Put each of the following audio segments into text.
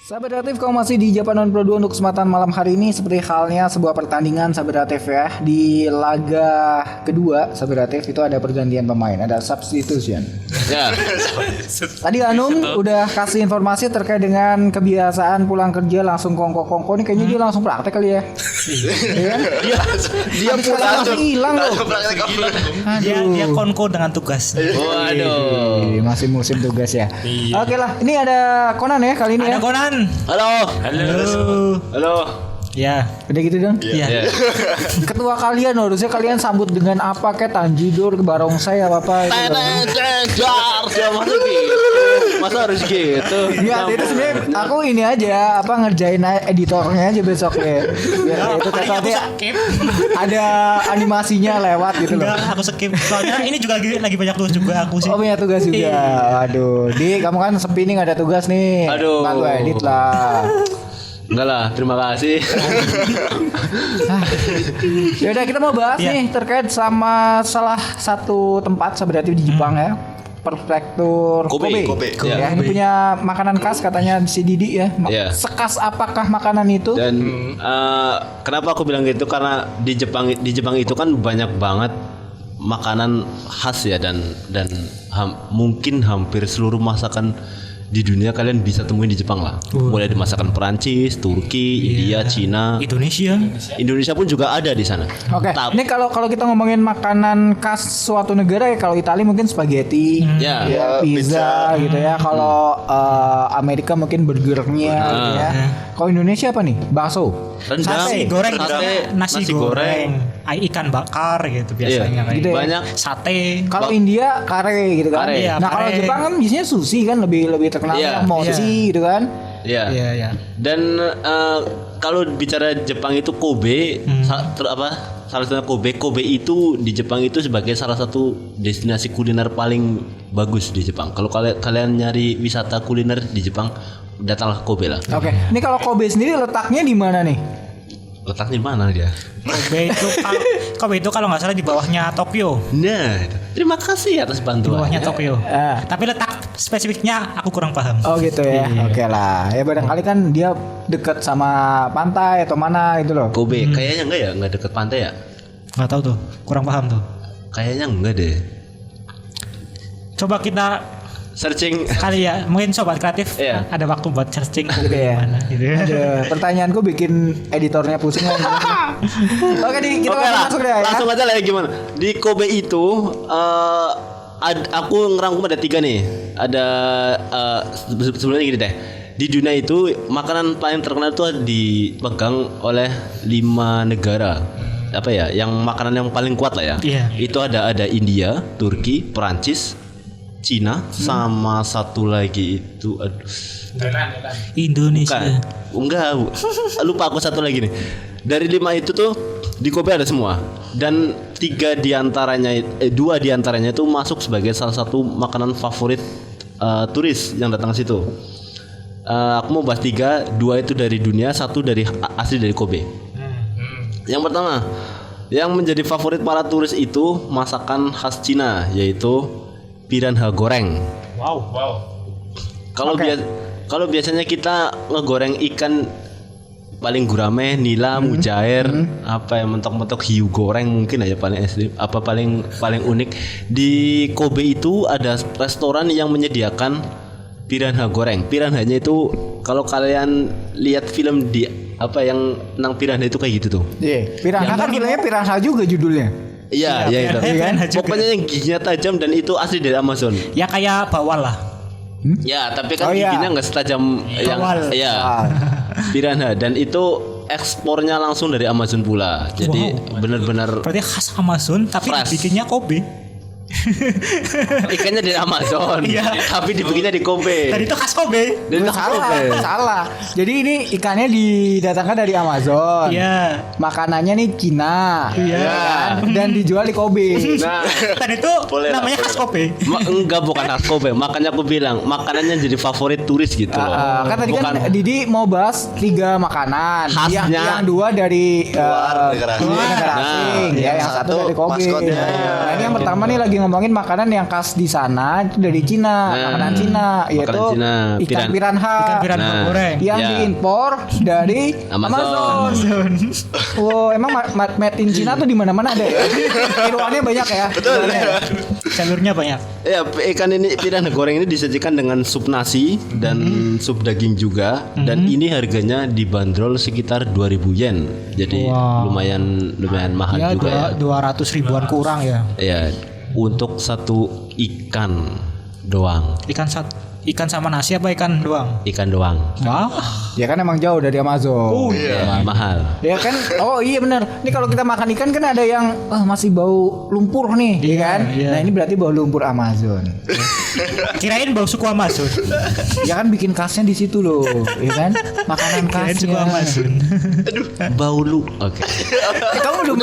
Sahabat Kreatif, kamu masih di Japan On Pro 2 untuk kesempatan malam hari ini. Seperti halnya sebuah pertandingan Sahabat Kreatif ya. Di laga kedua Sahabat Kreatif itu ada pergantian pemain, ada substitution ya. Tadi Anum udah kasih informasi terkait dengan kebiasaan pulang kerja langsung kongko-kongko. Ini kayaknya dia langsung praktek kali ya. Dia pulang langsung hilang loh. Dia konko dengan tugas. Waduh, masih musim tugas ya. Oke lah, ini ada Conan ya kali ini ya. Ada Conan. Halo. Ya, udah gitu dong. Iya. Ketua kalian harusnya kalian sambut dengan apa kayak Tanjidor ke barongsai apa gitu. Masa harus gitu? Ya, itu sebenarnya aku ini aja ngerjain editornya aja besok ya. Biar itu nanti ada animasinya lewat gitu loh. Enggak, aku skip. Soalnya ini juga lagi banyak tugas juga aku sih. Oh, punya tugas juga. Aduh, kamu kan sepi nih gak ada tugas nih. Aduh. Bantu edit lah. Enggak lah, terima kasih. Yaudah, kita mau bahas nih terkait sama salah satu tempat sebenarnya di Jepang ya. Prefektur Kobe. Ya, ini punya makanan khas katanya si Didi ya. Yeah. Sekas apakah makanan itu? Dan kenapa aku bilang gitu, karena di Jepang itu kan banyak banget makanan khas ya, dan mungkin hampir seluruh masakan di dunia kalian bisa temuin di Jepang lah. Mulai di masakan Perancis, Turki, India, Cina, Indonesia pun juga ada di sana. Oke. Ini kalau kita ngomongin makanan khas suatu negara ya, kalau Italia mungkin spaghetti, pizza gitu ya. Kalau Amerika mungkin burgernya gitu ya. Kalau Indonesia apa nih? Bakso, nasi goreng, nasi goreng, ikan bakar gitu biasanya. Gitu ya. Banyak sate. Kalau India kare gitu kan. Kare. Nah, kalau Jepang kan biasanya sushi kan lebih terkenal mochi gitu kan. Iya. Dan kalau bicara Jepang itu Kobe, salah satunya Kobe itu di Jepang itu sebagai salah satu destinasi kuliner paling bagus di Jepang. Kalau kalian nyari wisata kuliner di Jepang, datanglah ke Kobe lah. Oke. Ini kalau Kobe sendiri letaknya di mana nih? Letaknya di mana dia? Kobe itu kalau nggak salah di bawahnya Tokyo. Nah, terima kasih atas Di bantuannya. bawahnya Tokyo. Tapi letak spesifiknya aku kurang paham. Oh gitu ya. Oke lah. Ya barangkali kan dia dekat sama pantai atau mana gitu loh. Kobe kayaknya enggak deket pantai ya? Nggak tahu tuh, kurang paham tuh. Kayaknya enggak deh. Coba kita Searching kali ya, mungkin sobat kreatif ada waktu buat searching gitu ya. Gitu. Pertanyaanku bikin editornya pusing lagi. Oke, kita masuk deh ya. Langsung aja lah ya, gimana? Di Kobe itu aku ngerangkum ada 3 nih. Ada sebenarnya gini deh. Di dunia itu makanan paling terkenal itu dipegang oleh 5 negara. Apa ya? Yang makanan yang paling kuat lah ya. Itu ada India, Turki, Perancis, Cina, sama satu lagi itu Indonesia. Enggak, lupa aku satu lagi nih. Dari 5 itu tuh di Kobe ada semua. Dan 2 diantaranya itu masuk sebagai salah satu makanan favorit turis yang datang ke situ. Aku mau bahas 3, 2 itu dari dunia, 1 asli dari Kobe. Yang pertama, yang menjadi favorit para turis itu masakan khas Cina, yaitu piranha goreng. Wow. Kalau biasanya kita ngegoreng ikan paling gurame, nila, mujair, apa yang mentok-mentok hiu goreng mungkin aja paling ekstrim, apa paling unik. Di Kobe itu ada restoran yang menyediakan piranha goreng. Piranhanya itu kalau kalian lihat film yang tentang piranha itu kayak gitu tuh. Iya, piranha kan filmnya piranha juga judulnya. Iya itu. Pokoknya yang giginya tajam dan itu asli dari Amazon. Ya kayak bawal lah. Ya, tapi kan giginya nggak setajam yang piranha, dan itu ekspornya langsung dari Amazon pula. Jadi benar-benar berarti khas Amazon tapi bikinnya Kobe. Ikannya dari Amazon, tapi dibikinnya di Kobe. Dan itu khas Kobe. Salah. Jadi ini ikannya didatangkan dari Amazon. Iya. Makanannya nih Cina. Iya. Dan dijual di Kobe. Nah, dan itu namanya khas Kobe. Enggak, bukan khas Kobe. Makanya aku bilang makanannya jadi favorit turis gitu loh. Kan tadi kan Didi mau bahas 3 makanan. Khasnya. Yang 2 dari luar negara asing. Yang 1 dari Kobe. Nah, ini yang pertama nih lagi ngomongin makanan yang khas di sana itu dari Cina, makanan Cina, yaitu Cina, ikan piranha. Ikan piranha goreng. Yang diimpor dari Amazon. Wow, emang made in Cina tuh di mana-mana ada ya? Tiruannya banyak ya. Betul. Jalurnya banyak. Ya, ikan ini piranha goreng ini disajikan dengan sup nasi dan sup daging juga, dan ini harganya dibanderol sekitar 2.000 yen. Jadi lumayan mahal Ya, juga. 200 ribuan kurang ya. Ya, untuk satu ikan doang. Ikan sama nasi apa ikan doang? Ikan doang. Wah. Ya kan emang jauh dari Amazon. Ya, mahal. Ya kan, oh iya benar. Ini kalau kita makan ikan kan ada yang masih bau lumpur nih, ya kan? Iya. Nah ini berarti bau lumpur Amazon. Kirain bau suku Amazon. Ya kan bikin khasnya di situ loh, ya kan? Makanan Kirain suku khasnya. Amazon. Bau lu. Oke. Kamu belum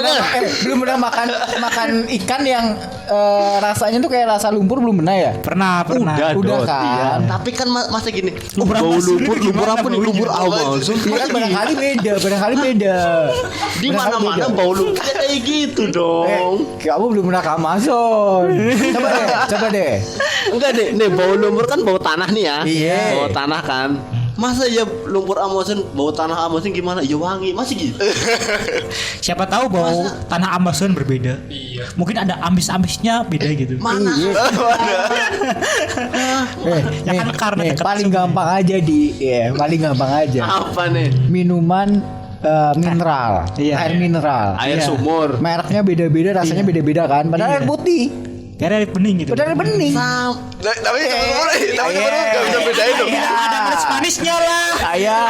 pernah makan ikan yang rasanya tuh kayak rasa lumpur, belum pernah ya? Pernah. Udah kan? Iya. Tapi kan masa gini. Lumpur Bau Amazon lumpur gimana apa nih? baunya? Lumpur Amazon. Iya kan barangkali beda. Di mana-mana bau lumpur kayak gitu dong. Kamu belum pernah ke Amazon. Coba deh. Enggak deh, nih bau lumpur kan bau tanah nih ya. Iya. Bau tanah kan. Masa ya lumpur Amazon bau tanah Amazon gimana? Ya wangi, masih gitu. Siapa tahu bau tanah Amazon berbeda. Iya. Mungkin ada amis-amisnya beda gitu. Mana? Ya kan karena dekat paling sungai. gampang aja paling gampang aja. Apa nih? Minuman mineral, Iya. air mineral. Air sumur. Mereknya beda-beda, rasanya beda-beda kan. Padahal air putih, Karena air bening gitu. padahal air bening. Tapi gak bisa bedain dong. Ada manis-manisnya lah. Kayak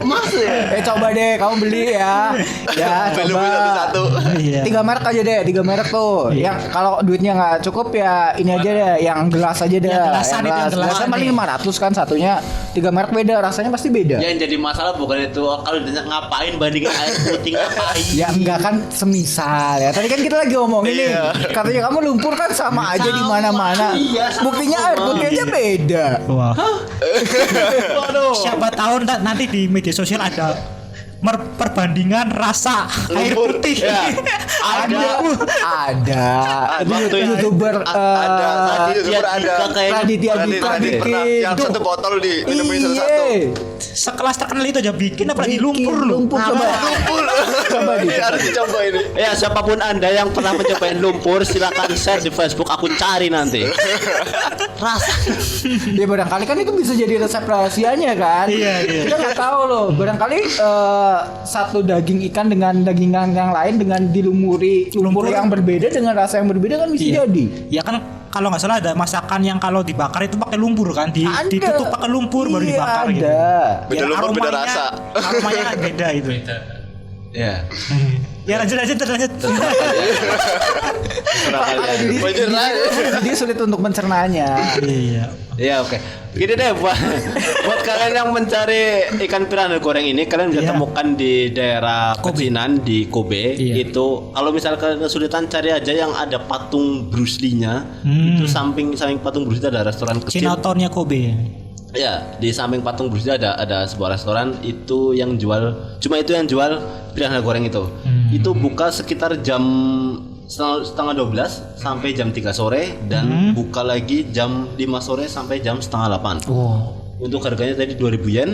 Mas ya? coba deh kamu beli ya. Ya Belum coba. satu-satu. Iya. 3 merek aja deh, 3 merek tuh. Yang kalau duitnya nggak cukup ya ini aja deh, yang gelas aja deh. Yang gelasan itu, yang Gelasnya gelasan paling nih. 500 kan satunya. 3 merek beda, rasanya pasti beda. Yang jadi masalah bukan itu kalau ditanya ngapain bandingin air putih ngapain? Ya enggak kan semisal ya. Tadi kan kita lagi ngomongin nih. Katanya kamu lumpur kan sama aja di mana-mana. Iya, sama. Buktinya air putih aja beda. Wah. Waduh. Siapa tahu nanti di media sosial ada perbandingan rasa air Lumpur. putih. Ya. Ada. Waktu itu YouTuber Ada. YouTuber ada. Raditya Dika Raditya pernah bikin. yang satu botol di minumin Iya. satu. Sekelas terkenal itu aja bikin apalagi Bikin lumpur loh. lumpur, coba. Coba Ini harus dicoba ini. Ya, siapapun Anda yang pernah mencobain lumpur silakan share di Facebook, aku cari nanti. Rasa. Ya barangkali kan itu bisa jadi resep rahasianya kan. Iya. Kita nggak tahu loh. Barangkali satu daging ikan dengan daging yang lain dengan dilumuri lumpur yang berbeda dengan rasa yang berbeda kan bisa Iya. jadi. Ya kan kalau nggak salah ada masakan yang kalau dibakar itu pakai lumpur kan, ditutup pakai lumpur baru Iya, dibakar gitu. ada. Beda lumpur, beda rasa. Aromanya beda itu. Ya. Ya lanjut. Jadi sulit untuk mencernanya. Iya. Ya, oke. Gini deh buat kalian yang mencari ikan piranha goreng ini, kalian bisa Iya. temukan di daerah pecinan di Kobe. Iya. Itu kalau misalkan kesulitan cari aja yang ada patung Bruce Lee-nya. Itu samping patung Bruce Lee ada restoran kecil. Chinatown-nya Kobe. Ya, di samping patung Bruce Lee ada sebuah restoran itu yang jual piranha goreng itu. Itu buka sekitar jam setengah 12 sampai jam 3 sore dan buka lagi jam 5 sore sampai jam setengah 8. Oh. Untuk harganya tadi 2.000 yen.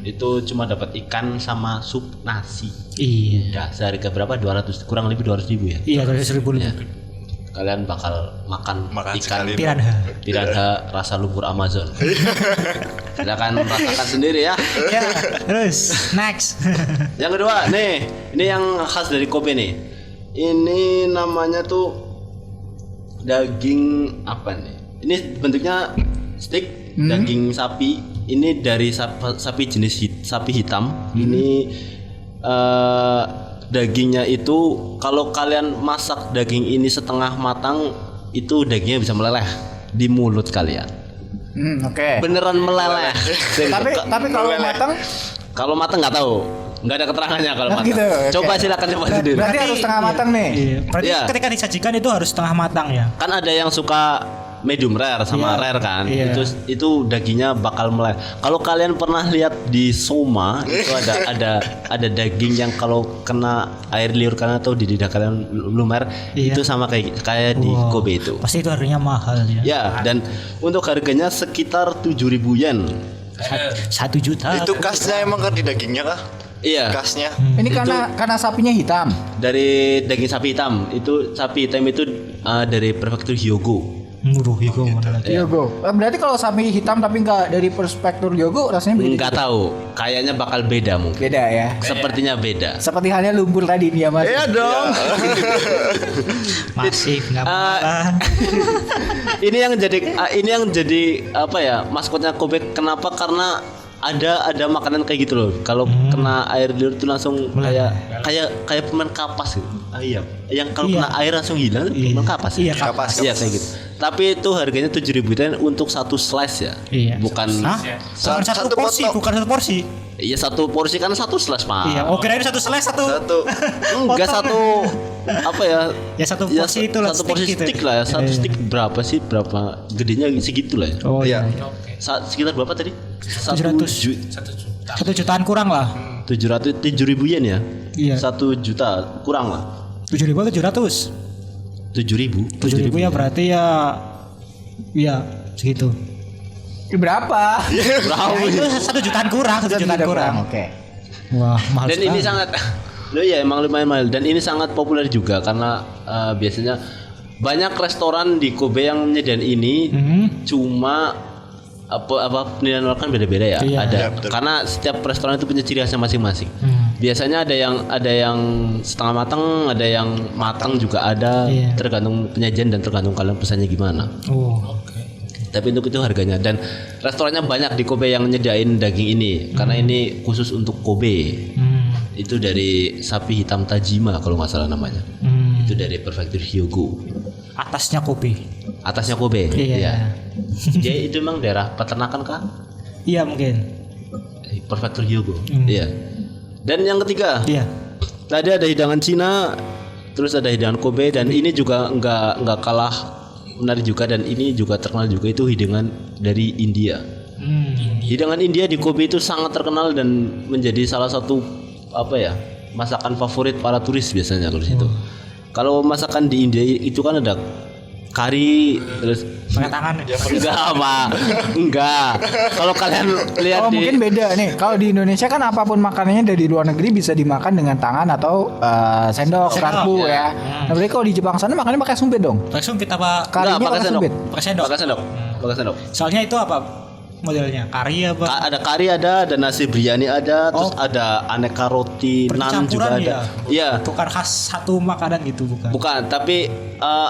Itu cuma dapat ikan sama sup nasi. Iya. Udah seharga berapa? 200, kurang lebih 200.000 ya. Iya, dari 1.000 Ya. lebih. Kalian bakal makan ikan sekali. Piranha. rasa lumpur Amazon. Silakan rasakan sendiri ya. Ya, terus next. Yang kedua nih, ini yang khas dari Kobe nih. Ini namanya tuh daging apa nih? Ini bentuknya steak daging sapi. Ini dari sapi jenis sapi hitam. Ini dagingnya itu kalau kalian masak daging ini setengah matang, itu dagingnya bisa meleleh di mulut kalian. Oke. Beneran meleleh. Tapi kalau matang Kalau matang nggak tahu, nggak ada keterangannya kalau matang. gitu, oke. Coba silakan coba sendiri. berarti harus setengah matang nih. Iya. Berarti Iya. ketika disajikan itu harus setengah matang ya. Kan ada yang suka medium rare sama Iya. rare kan. Iya. Itu dagingnya bakal meleleh. Kalau kalian pernah lihat di Soma itu ada daging yang kalau kena air liur kalian atau di lidah kalian lumer Iya. itu sama kayak di Wow. Kobe itu. Pasti itu harganya mahal ya. Ya, dan untuk harganya sekitar 7.000 yen. 1 juta. Itu khasnya emang kan di dagingnya kah? Iya. Khasnya. Ini karena sapinya hitam. Dari daging sapi hitam. Itu sapi hitam itu dari prefektur Hyogo. Muruh Hyogo mana lagi. Yogo. Berarti kalau sapi hitam tapi nggak dari perspektif Yogo rasanya beda. Enggak tahu, kayaknya bakal beda mungkin. Beda ya. Sepertinya beda. Seperti halnya lumpur tadi dia Mas. Iya dong. Masih nggak apa. Ini yang jadi apa ya? Maskotnya Kobe. Kenapa? Karena ada makanan kayak gitu loh. Kalau kena air liur itu langsung kayak permen kapas gitu. Iya. Yang kalau Iya. kena air langsung hilang permen kapas. Iya, kapas. Iya kayak gitu. Tapi itu harganya 7.000 yen untuk satu slice ya. Iya. Bukan. Hah? Bukan satu Satu porsi, potong. bukan satu porsi. Iya satu porsi kan satu slice Pak. Iya, oh kirain satu slice satu. Enggak potong. satu apa ya? Ya satu porsi itu lah, satu porsi stick gitu. stick lah ya. Satu Iya. stick berapa sih? Berapa gedenya segitu lah ya. Oh Iya. iya. Sekitar berapa tadi? 700. 1 jutaan kurang lah. 7.000 yen ya. Iya. 1 juta kurang lah. 7.000 atau 700? 7.000. 7.000 ya berarti ya segitu. Berapa? Berapa? Ya, itu 1 jutaan kurang, 1 jutaan kurang. Oke. Wah, mahal Dan sekali. ini sangat lo ya emang lumayan mahal dan ini sangat populer juga karena biasanya banyak restoran di Kobe yang menyediakan ini cuma apa penilaian orang kan beda-beda ya. Iya. Ada Iya, betul. karena setiap restoran itu punya ciri khasnya masing-masing. Biasanya ada yang setengah matang, ada yang matang juga ada, Iya. tergantung penyajian dan tergantung kalian pesannya gimana. Oh. Tapi untuk itu harganya dan restorannya banyak di Kobe yang nyediain daging ini karena ini khusus untuk Kobe. Itu dari sapi hitam Tajima kalau nggak salah namanya. Itu dari prefektur Hyogo. Atasnya kopi. Atasnya Kobe. Iya. Jadi itu memang daerah peternakan kah? Iya mungkin. Prefektur Hyogo. Iya. Dan yang ketiga, Iya. tadi ada hidangan Cina, terus ada hidangan Kobe dan ini juga nggak kalah menarik juga dan ini juga terkenal juga itu hidangan dari India. Hidangan India di Kobe itu sangat terkenal dan menjadi salah satu apa ya masakan favorit para turis biasanya kalau di situ. Kalau masakan di India itu kan ada kari terus Pakai tangan. enggak. Kalau kalian lihat Oh di mungkin beda nih. Kalau di Indonesia kan apapun makanannya dari luar negeri bisa dimakan dengan tangan atau sendok, garpu ya. Nah, berarti kalau di Jepang sana makannya pakai sumpit dong. Pakai sumpit apa? Karinya pakai pakai sendok. sumpit. Pakai sendok. Pakai sendok. Soalnya itu apa modelnya? Kari apa? Ada kari ada nasi biryani ada, terus ada aneka roti, Berarti nan juga campuran ada. ya? Iya. Bukan khas satu makanan gitu bukan? Bukan, tapi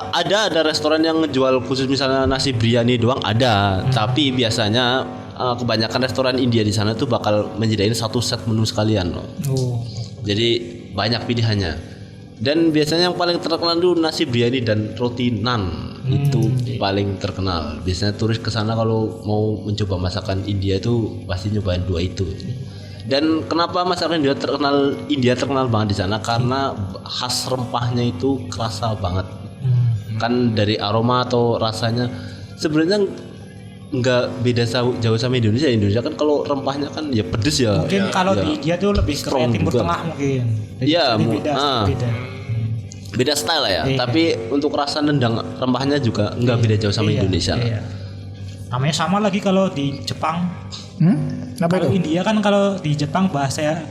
ada restoran yang ngejual khusus misalnya nasi biryani doang ada, tapi biasanya kebanyakan restoran India di sana tuh bakal menyediain satu set menu sekalian loh. Oh. Jadi banyak pilihannya. Dan biasanya yang paling terkenal itu nasi biryani dan roti nan. Itu paling terkenal. Biasanya turis ke sana kalau mau mencoba masakan India itu pasti nyobain dua itu. Dan kenapa masakan India terkenal banget di sana karena khas rempahnya itu kerasa banget. Kan dari aroma atau rasanya sebenarnya nggak beda jauh sama Indonesia. Indonesia kan kalau rempahnya kan ya pedes ya. Mungkin kalau ya. di India tuh lebih ke Strong Timur juga. Tengah mungkin. Iya, Jadi beda. beda style lah ya. Iya. Tapi untuk rasa nendang rempahnya juga nggak beda jauh sama Iya, Indonesia lah. iya. Namanya sama lagi kalau di Jepang. Apa Kalau itu? India kan kalau di Jepang bahasa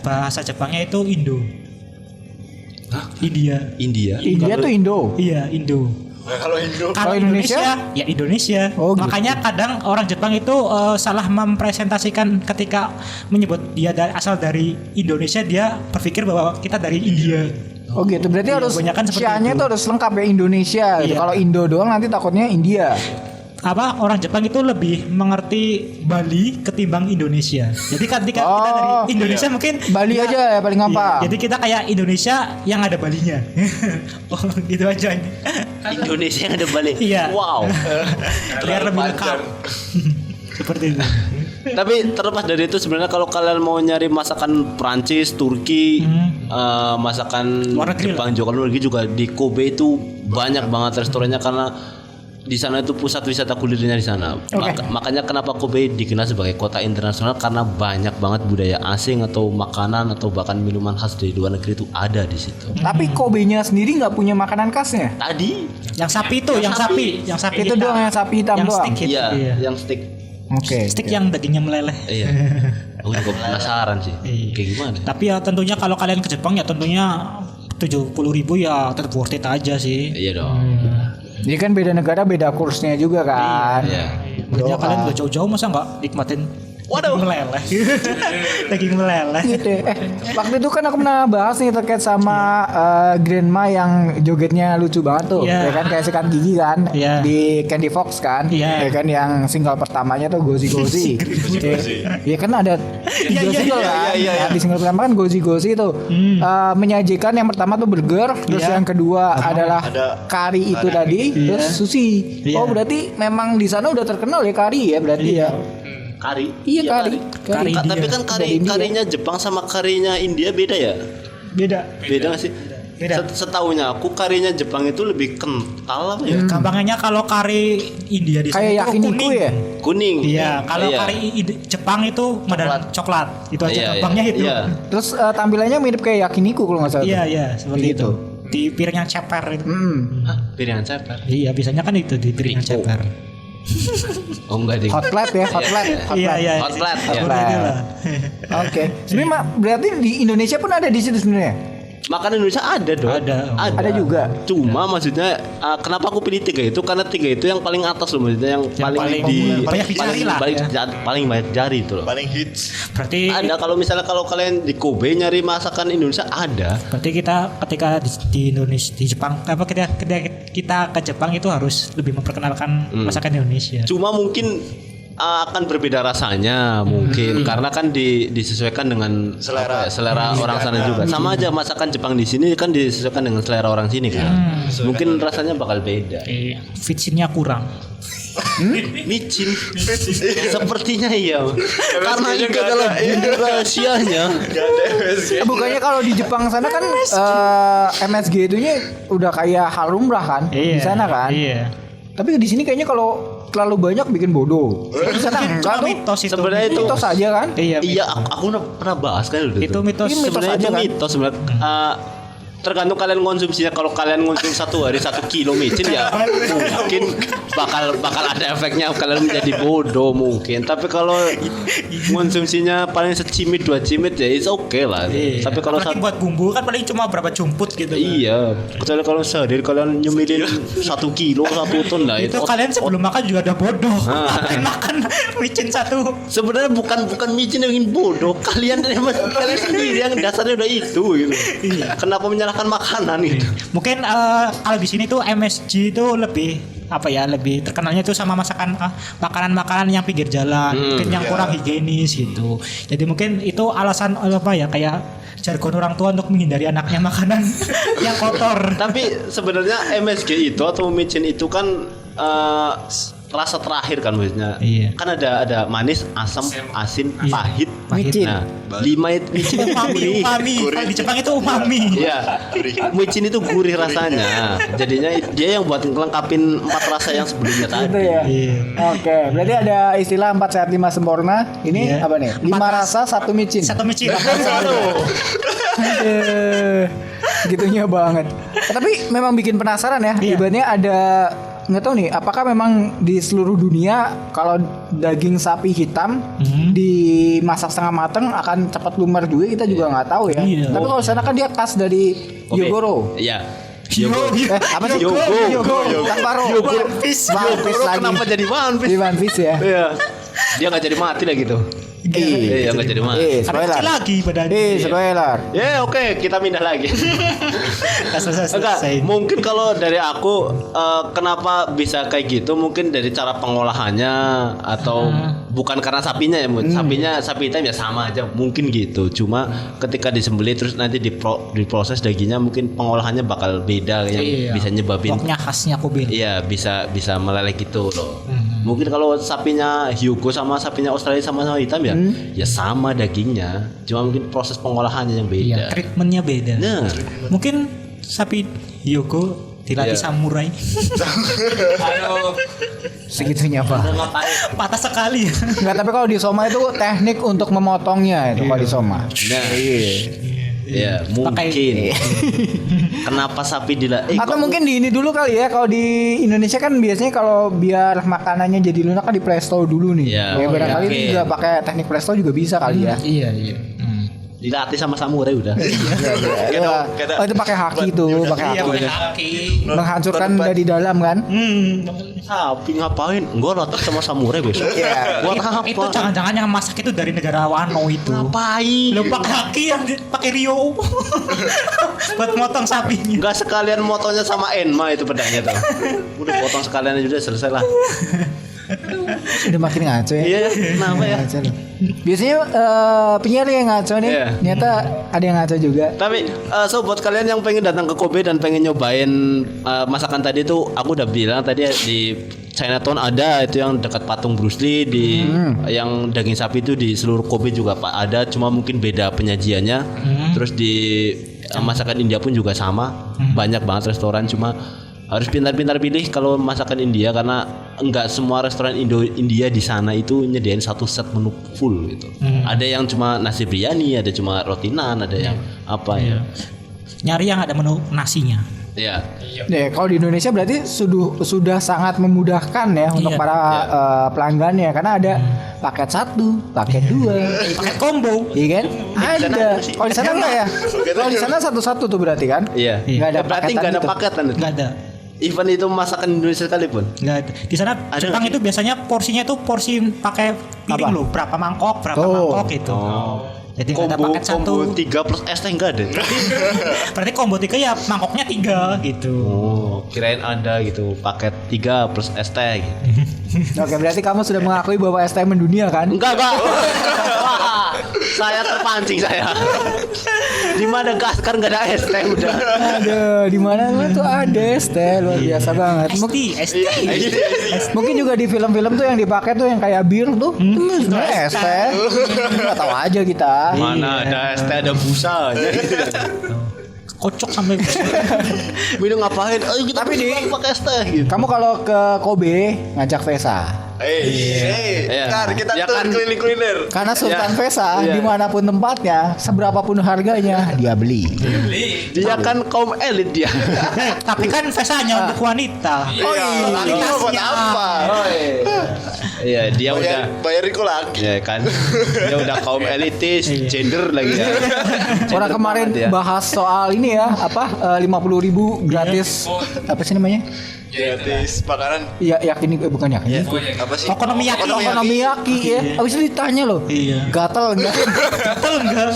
Jepangnya itu Indo. India. India tuh Indo. Iya, Indo. Nah, kalau Indo Kalau Kalau Indonesia? Ya Indonesia. Oh, gitu. Makanya kadang orang Jepang itu salah mempresentasikan ketika menyebut dia asal dari Indonesia, dia berpikir bahwa kita dari India. Oh gitu. Berarti Iya, harus kebanyakan seperti Cia-nya itu. tuh harus lengkap ya Indonesia. Gitu. Iya. Kalau Indo doang nanti takutnya India. Apa orang Jepang itu lebih mengerti Bali ketimbang Indonesia. Jadi ketika kita dari Oh, Indonesia mungkin Bali ya, aja ya paling gampang. iya, jadi kita kayak Indonesia yang ada Balinya. Oh gitu aja. Indonesia yang ada balik. Iya. Wow. Biar lebih lengkap. Seperti itu. Tapi terlepas dari itu sebenarnya kalau kalian mau nyari masakan Prancis, Turki, masakan Luar negeri Jepang juga luar negeri juga di Kobe itu banyak banget restorannya karena di sana itu pusat wisata kulinernya di sana. Makanya kenapa Kobe dikenal sebagai kota internasional karena banyak banget budaya asing atau makanan atau bahkan minuman khas dari luar negeri itu ada di situ. Tapi Kobe-nya sendiri nggak punya makanan khasnya. Tadi Yang sapi itu, yang sapi Itu hitam. doang yang sapi hitam Yang doang. stick itu. iya, yang steak. Oke. Stick yang dagingnya meleleh. Iya. Aku juga penasaran sih. Iya. Kayak gimana? Tapi ya tentunya kalau kalian ke Jepang ya tentunya 70.000 ya tetap worth it aja sih. Iya dong. Jadi kan beda negara beda kursnya juga kan. Iya. Maksudnya kalian udah jauh-jauh masa nggak nikmatin Waduh. daging meleleh. Daging meleleh. Gitu. Waktu itu kan aku pernah bahas nih terkait sama grandma yang jogetnya lucu banget tuh. Iya. Ya kan kayak sikat gigi kan Iya. di Candy Fox kan. Iya. Ya kan yang single pertamanya tuh Gozi Gozi. Iya kan ada tiga Iya, single iya, kan. iya. Nah, di single pertama kan Gozi Gozi tuh menyajikan yang pertama tuh burger, terus Iya. yang kedua adalah kari itu tadi, terus sushi. Iya. Oh berarti memang di sana udah terkenal ya kari ya berarti ya. Kari. Iya kari. Kari India. Tapi kan Dari India. karinya Jepang sama karinya India beda ya? Beda. Beda nggak sih? Beda. Setahunya aku karinya Jepang itu lebih kental apa ya? Gampangannya kalau kari India di sana Kayak itu yakiniku kuning. ya. Kuning. Iya, kalau Iya. kari Jepang itu modern coklat. Itu aja Iya, gampangnya iya, itu. Iya. Terus tampilannya mirip kayak yakiniku kalau nggak salah. Iya, iya, seperti Gitu. itu. Di piring yang ceper itu. Hah, piringan ceper. Iya, biasanya kan itu di piring yang Riko. ceper. Oh enggak ding. Hot plate ya, hot plate. Hot Iya, plate. iya. Hot plate, ya. Seperti itulah. Oke. Sebenarnya berarti di Indonesia pun ada di situ sebenarnya. Makanan Indonesia ada dong. Ada juga. Cuma maksudnya kenapa aku pilih 3 itu karena 3 itu yang paling atas loh maksudnya yang paling paling di populer, banyak dicari lah, paling banyak jari itu loh. Paling hits. Berarti Ada kalau misalnya kalau kalian di Kobe nyari masakan Indonesia ada. berarti kita ketika di Indonesia di Jepang apa kita ke Jepang itu harus lebih memperkenalkan masakan Indonesia. Cuma mungkin akan berbeda rasanya mungkin karena kan disesuaikan dengan Selera. selera orang sana juga. Sama aja masakan Jepang di sini kan disesuaikan dengan selera orang sini kan. Mungkin rasanya bakal beda. Fitsinnya kurang. Micin. Sepertinya iya. Karena itu adalah bumbu rahasianya. Bukannya kalau di Jepang sana kan MSG itunya udah kayak hal lumrah kan di sana kan. Iya. Tapi di sini kayaknya kalau terlalu banyak bikin bodoh. Di sana enggak tuh. Mitos itu. Sebenarnya itu Mitos aja kan. Iya, Iya, aku pernah bahas kan dulu. itu mitos. Ini mitos Sebenarnya aja itu kan? mitos sebenarnya. Tergantung kalian konsumsinya. Kalau kalian konsum 1 hari 1 kilo micin ya mungkin bakal ada efeknya kalian menjadi bodoh mungkin. Tapi kalau konsumsinya paling secimit 2 cimit ya it's okay lah. Iya. Tapi kalau apalagi buat bumbu kan paling cuma berapa jumput gitu. kan. iya, kecuali kalau sehari kalian nyemilin 1 kilo 1 ton lah Itu kalian sebelum makan juga udah bodoh. Ah. Ngapain makan micin satu? sebenarnya bukan micin yang bikin bodoh. Kalian sendiri yang dasarnya udah itu gitu. Kenapa menyalahkan makanan gitu? Mungkin kalau di sini tuh MSG itu lebih apa ya, lebih terkenalnya tuh sama masakan makanan-makanan yang pinggir jalan, mungkin yang kurang higienis gitu. Jadi mungkin itu alasan apa ya, kayak jargon orang tua untuk menghindari anaknya makanan yang kotor. Tapi sebenarnya MSG itu atau micin itu kan rasa terakhir kan maksudnya. Iya. Kan ada manis, asam, asin, pahit. Micin. Nah, 5 itu micin itu gurih. Umami. Kalau di Jepang itu umami. Iya. Micin itu gurih rasanya. Jadinya dia yang buat ngelengkapin 4 rasa yang sebelumnya Gitu tadi. ya. Iya. Oke, berarti ada istilah 4 sehat 5 sempurna. Ini Iya. apa nih? 5 rasa 1 micin. Satu micin. Aduh. Gitunya banget. Tapi memang bikin penasaran ya. Iya. Ibaratnya ada nggak tahu nih, apakah memang di seluruh dunia kalau daging sapi hitam dimasak setengah mateng akan cepat lumer juga, kita juga nggak tahu ya. Iya. Tapi kalau sana kan dia khas dari Oke. Yogoro. Iya. Apa sih? Yogo. Tanpa ro. One Piece. One Piece lagi. Kenapa jadi One Piece? Di One Piece ya. Iya. Dia nggak jadi mati lah gitu. Iya, nggak jadi mati. Ada Spoiler. kecil lagi badannya. Spoiler. Ya oke, kita pindah lagi. Nggak selesai. Enggak, mungkin kalau dari aku kenapa bisa kayak gitu mungkin dari cara pengolahannya atau bukan karena sapinya ya, sapi hitam ya sama aja mungkin gitu. Cuma ketika disembelih terus nanti diproses dagingnya mungkin pengolahannya bakal beda yang Iya. bisa nyebabin Pokoknya khasnya Kobe. iya bisa meleleh gitu loh. Mungkin kalau sapinya Hyugo sama sapinya Australia sama hitam ya sama dagingnya. Cuma mungkin proses pengolahannya yang Iya, beda. treatmentnya beda. Nah, Mungkin sapi Hyugo dilatih samurai. Segitunya Pak. Patah sekali. Enggak, tapi kalau di Soma itu teknik untuk memotongnya itu kalau di Soma. Nah, iya, mungkin. Kenapa sapi Atau mungkin di ini dulu kali ya, kalau di Indonesia kan biasanya kalau biar makanannya jadi lunak kan di presto dulu nih. Iya. Ya barangkali Oke. juga pakai teknik presto juga bisa kali ya. Iya. dilatih sama samurai udah. Oh itu pakai haki tuh, pakai Iya, haki. pakai kaki. Menghancurkan dari dalam kan? Sapi ngapain? Gua latih sama samurai besok. Iya. Buat apa? Itu jangan-jangan yang masak itu dari negara Wano itu. Ngapain? Lo pakai kaki yang pakai Rio. Buat motong sapinya. Enggak sekalian motonya sama Enma itu pedangnya tuh. Udah potong sekalian aja udah selesai lah. Udah makin ngaco ya. Iya, kenapa ya? Ngaco loh. Biasanya penyiar yang ngaco nih. Iya. Ternyata ada yang ngaco juga. Tapi so buat kalian yang pengen datang ke Kobe dan pengen nyobain masakan tadi tuh, aku udah bilang tadi di Chinatown ada itu yang dekat patung Bruce Lee, di yang daging sapi itu di seluruh Kobe juga Pak ada, cuma mungkin beda penyajiannya. Terus di masakan India pun juga sama, banyak banget restoran, cuma harus pintar-pintar pilih kalau masakan India karena enggak semua restoran India di sana itu nyediain satu set menu full gitu. Ada yang cuma nasi biryani, ada cuma roti naan, ada yang apa ya. Nyari yang ada menu nasinya. Ya. Ya, kalau di Indonesia berarti sudah sangat memudahkan ya untuk Iya. para pelanggannya karena ada paket 1, paket 2, Pakai combo. iya kan? Ada. Kalau di sana enggak ya? Kalau di sana satu-satu tuh berarti kan? Iya. Nggak ada Berarti paketan enggak ada gitu. paketan. Enggak ada. Even itu masakan Indonesia sekalipun. Enggak ada. Di sana Ada Jepang nggak? itu biasanya porsinya itu porsi pakai piring Apa? loh, berapa mangkok Oh. gitu. Jadi nggak ada paket Combo satu. 3 plus es teh enggak ada. Berarti combo 3 ya mangkoknya 3 gitu. Oh, kirain ada gitu, paket 3 plus es teh gitu. Oke, berarti kamu sudah mengakui bahwa STM mendunia kan? Enggak. Wah, saya terpancing saya. Di Madagaskar enggak ada es teh udah. Aduh, di mana tuh ada ST luar biasa banget. ST. Mungkin juga di film-film tuh yang dipakai tuh yang kayak bir tuh, sebenarnya ST. Nggak tahu aja kita. Mana ada es teh, ada busa aja gitu. Kocok sampai Minum ngapain? Oh, kita Tapi pakai es teh gitu. Kamu kalau ke Kobe ngajak Vesa. Iya. Ntar kita Ya tuh kan. kuliner. Karena Sultan Ya. Vesa Iya. dimanapun tempatnya, seberapapun harganya dia beli. Dia kan kaum elit dia. tapi kan Vesa hanya untuk wanita. Oh iya, laki mau buat apa? Iya, dia udah Bayar itu laki. ya kan. Dia udah kaum elitis, gender lagi ya. Orang Gender kemarin banget ya. bahas soal ini ya, apa 50.000 gratis apa sih namanya? Gratis makanan. Ya yakin bukan yakin. Apa sih? Okonomiyaki. Okonomiyaki ya. Habis itu ditanya loh. Iya. Gatel enggak? Gatel enggak?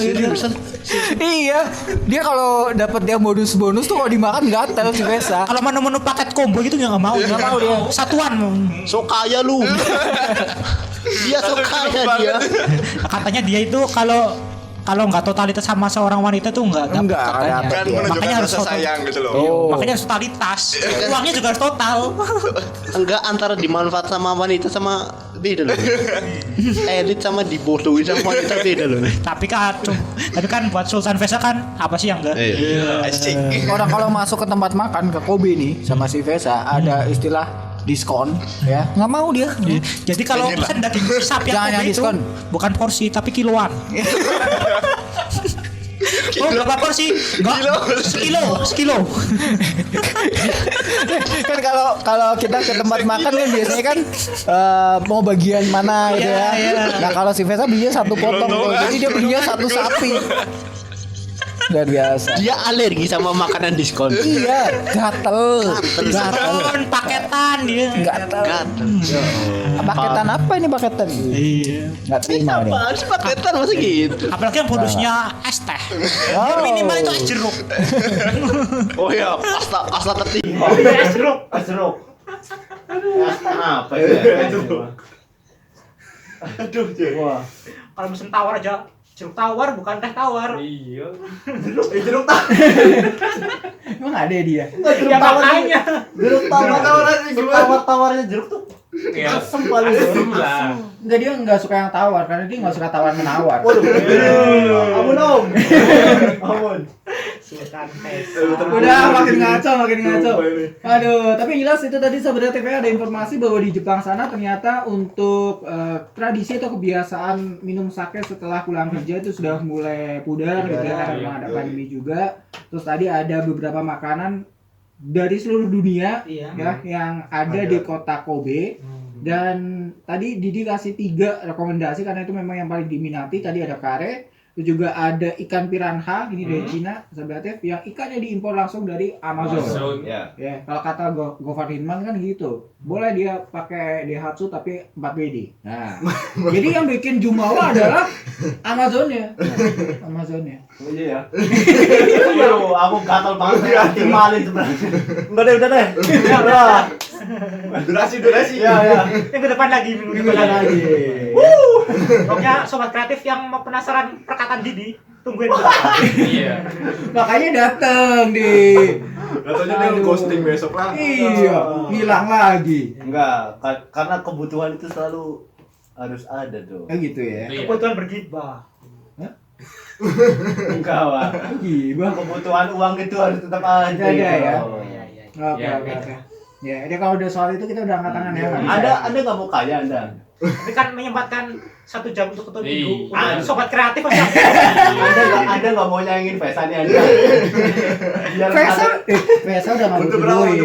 Iya. Dia kalau dapat dia bonus tuh kalau dimakan gatel si Vesa. Kalau menu-menu paket combo gitu nggak mau. Nggak mau dia. Satuan. So kaya lu. Dia so kaya dia. Katanya dia itu kalau nggak totalitas sama seorang wanita tuh nggak dapat Enggak, katanya. dapat. Kan Iya. menunjukkan Makanya harus rasa total. sayang gitu loh. Oh. Makanya harus totalitas. Uangnya juga harus total. Enggak antara dimanfaat sama wanita sama beda loh. Elit sama dibodohi sama wanita beda loh. tapi kan buat Sultan Vesa kan apa sih yang enggak? Asik. Orang kalau masuk ke tempat makan ke Kobe nih sama si Vesa ada istilah diskon ya. Nggak mau dia. Jadi kalau pesan daging sapi Jangan yang Kobe itu diskon. bukan porsi tapi kiloan. Oh, berapa porsi? Enggak. Sekilo. Kan kalau kita ke tempat makan kan biasanya kan mau bagian mana gitu ya. Iya. Nah kalau si Vesa belinya satu potong tuh. Jadi dia belinya satu sapi. Luar biasa. Dia alergi sama makanan diskon. Iya, gatel. Diskon paketan dia. Gatel. Paketan apa ini paketan? Iya. Nggak terima nih. Apaan sih paketan masa gitu? Apalagi yang bonusnya es teh. Oh. Yang minimal itu es jeruk. Oh ya, pasta keting. Es jeruk. Apa itu? Kalau pesen tawar aja jeruk tawar bukan teh tawar. Emang ada dia? Ya makanya. Tawar-tawarnya jeruk tuh. Asem paling. Enggak, dia enggak suka yang tawar karena dia enggak suka tawar menawar. Waduh. Ampun om. Ampun. Sultan Pes. Udah makin ngaco. Aduh, tapi yang jelas itu tadi Sahabat TV ada informasi bahwa di Jepang sana ternyata untuk tradisi atau kebiasaan minum sake setelah pulang kerja itu sudah mulai pudar gitu ya, karena memang ada pandemi juga. Terus tadi ada beberapa makanan dari seluruh dunia ya yang ada di kota Kobe. Dan tadi Didi kasih 3 rekomendasi karena itu memang yang paling diminati. Tadi ada kare, itu juga ada ikan piranha ini dari Cina, Sahabat yang ikannya diimpor langsung dari Amazon. Ya, kalau kata Gofar Hinman kan gitu. Boleh dia pakai Daihatsu tapi 4WD. Nah, jadi yang bikin Jumawa adalah Amazonnya. Oh iya ya. Aduh, aku gatal banget optimalin sebenarnya. Udah deh. Udah. Durasi. Ya. Minggu depan lagi. Pokoknya sobat kreatif yang mau penasaran perkataan Didi, tungguin. Iya. Makanya dateng di. Katanya dia ghosting besok lah. Iya, hilang lagi. Enggak, karena kebutuhan itu selalu harus ada dong. Gitu ya. Kebutuhan bergibah. Enggak, Wak. Gibah. Kebutuhan uang itu harus tetap ada. Ada ya. Iya. Oke. Ya, jadi kalau udah soal itu kita udah angkat tangan ya. Anda enggak mau kaya Anda. Tapi kan menyempatkan 1 jam untuk ketemu Minggu. Untuk sobat kreatif aja. Anda enggak mau nyaingin Vesa nih Anda. Vesa udah nggak butuh duit.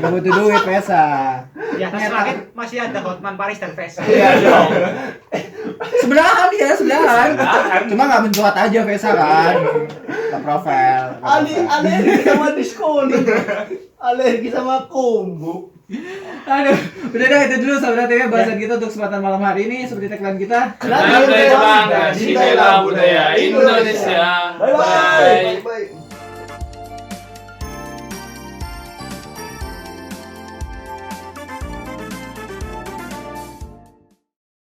Nggak butuh duit Vesa. Di atas langit masih ada Hotman Paris dan Vesa. Iya dong. Sebelahan dia, sebelahan. Cuma nggak mencuat aja Vesa kan. Ke profil. Alergi sama diskon. Alergi sama kombo. Aduh, udah deh itu dulu Sahabat TV bahasan kita untuk kesempatan malam hari ini. Seperti tagline kita. Kenapa Jepang, cintailah budaya Indonesia. Bye.